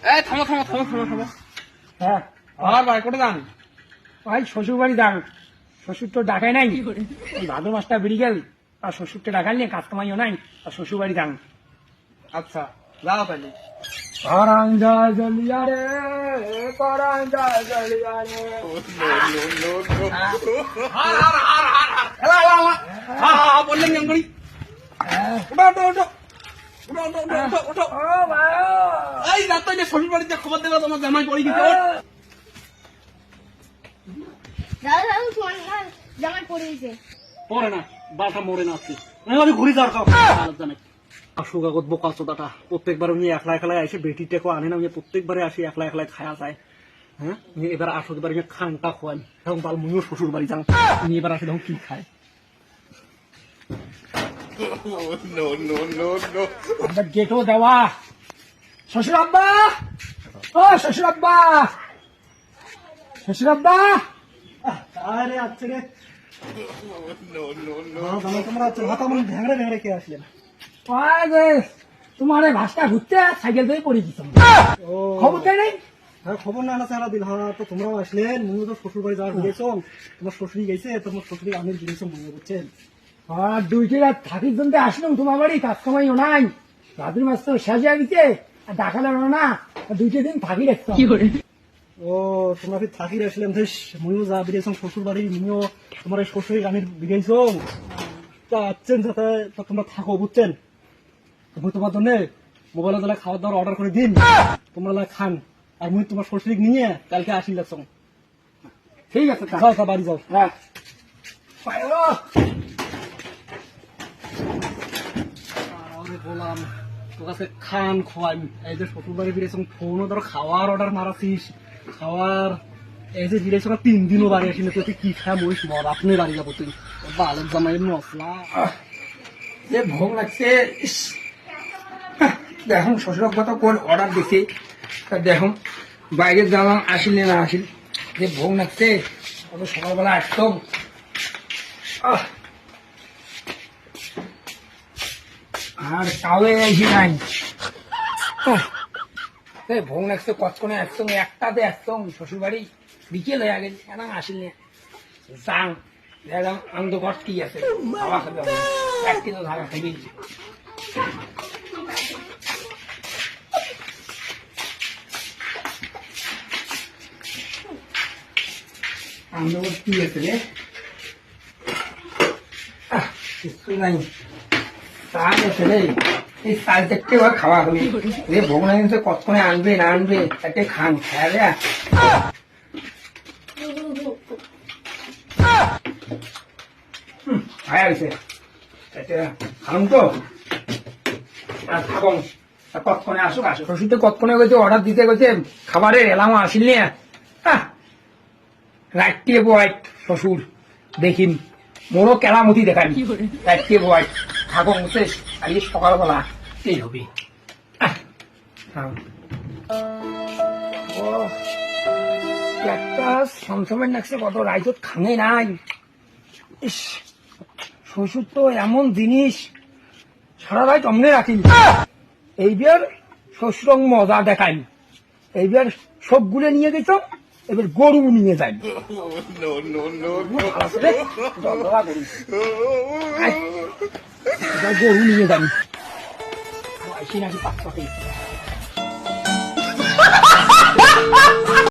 এই থামো থামো থামো থামো থামো। হ্যাঁ আর ভাই কোটে যান? ভাই শ্বশুর বাড়ি ডাক, শ্বশুর তো ডাকাই নাই, এই ভাদ্র মাসটা বেরিয়ে গেল আর শ্বশুরটা ডাকাল নিয়ে কাজ কামাইও নাই আর শ্বশুর বাড়ি যান। আচ্ছা যাও তাহলে। পরাঞ্জা জলিয়া রে, পরাঞ্জা জলিয়া রে। বললেন কেমন করি? হ্যাঁ। ওঠো ওঠো ওঠো ওঠো ওঠো ওঠো ওঠো। ও ভাই ও। এই রাত তো শ্বশুর বাড়িতে খবর দেবে তোমার জামাই পড়ে গেছে। দাদা দাদা তোমার জামাই পড়ে গেছে। পরে না বাসা মরে না আজকে আমি ঘুরি যাওয়ার খাও জানাই আসুগাগত বোকা চোদাটা প্রত্যেকবার উনি একলা একলা এসে বেটিটাকে আনে না, উনি প্রত্যেকবারে আসি একলা একলা খায়া যায়। হ্যাঁ এবার আসো এবার খানটা খোয়ান এবং বাল মুনিও শ্বশুর বাড়ি যান, উনি এবার আসে তখন কি খায়। আমরা গেটও দেওয়া। শ্বশুর আব্বা, ও শ্বশুর আব্বা, শ্বশুর আব্বা। আরে আচ্ছা রে তোমার হাত আমার ভেঙড়ে ভেঙড়ে কে আসলেন? ওই যে তোমার এই ভাষটা ঘুরতে সাইকেল দিয়ে পড়ে দিতাম, খবর দেয় নাই? হ্যাঁ খবর না চারা দিল। হ্যাঁ তো তোমরাও আসলেন, মুনিও তো শ্বশুর বাড়ি যাওয়ার গেছো, তোমার শ্বশুরি গেছে, তোমার শ্বশুরি আমির গিয়েছে মনে করছেন। আর দুইটি রাত থাকির জন্য আসলাম তোমার বাড়ি, কাজ কামাইও নাই, ভাদ্র মাস তো শেষ হয়ে গেছে আর ডাকালে না, দুইটি দিন থাকি রাখতাম। ও তোমরা ফির থাকি আসলেন, মুনিও যা বেরিয়েছ শ্বশুর বাড়ি, মুনিও তোমার এই শ্বশুরি আমির বেরিয়েছ তা আসছেন যাতে তোমরা থাকো বুঝছেন। তুমি তোমার জন্য মোবাইলে তাহলে খাওয়ার দাওয়ার অর্ডার করে দিন, তোমরা খান আর মুই তোমার শ্বশুরি নিয়ে কালকে আসি লাগছ। ঠিক আছে যাও তা বাড়ি যাও। হ্যাঁ বললাম তোর কাছে খান খোয়ান, এই যে শ্বশুর বাড়ি ফিরেছ ফোনও ধরো খাওয়ার অর্ডার মারাছিস, খাওয়ার এই যে ফিরেছ 3 দিনও বাড়ি আসিনি, তুই কি খা মরিস মর, আপনি বাড়ি যাবো তুই বালের জামাই মশলা। যে ভোগ লাগছে। দেখুন শ্বশুর আব্বা তো কোন অর্ডার দিছে, দেখুন বাইরের জামা আসিলে না আসিল, যে ভোগ লাগছে অত সকালবেলা আসতাম। আর কাউে এসে নাই, ভোগ লাগছে কতক্ষণে আসতাম, একটাতে আসতাম শ্বশুর বাড়ি, বিকেল হয়ে গেছে কেন আসিল না। যাং দেখলাম আনন্দ ঘর কি আছে, খাওয়া খাবে একটি তো ধারা খাইবি। আনন্দ ঘর কি আছে রে, কিছু নাই, চাল আছে রে, এই চাল চারটে খাওয়া হবে রে, ভোগ না কিন্তু কতক্ষণে আনবে না আনবে চারটে খান খাওয়া রে। খায়া গেছে খাম তো আর খাবো, কতক্ষণে আসুক আসুক, শ্বশুর তো কতক্ষণে গেছে অর্ডার দিতে গেছে খাবারের, এলাম আসিল নিয়ে রাত্রে বয় শ্বশুর দেখিন মোরও কেলামতি দেখানি, রাত্রে বয় থাকো মুছে আজকে সকালবেলা এই হবে। একটা সমসময় লাগছে কত রাইজত খাঙে নাই। ইস শ্বশুর তো এমন জিনিস সারা রাত অমনে রাখি, এইবার শ্বশুর মজা দেখাই, এইবার সবগুলো নিয়ে গেছ, এবার গরু নিয়ে যাই, গরু নিয়ে যাই নাকি পাঁচ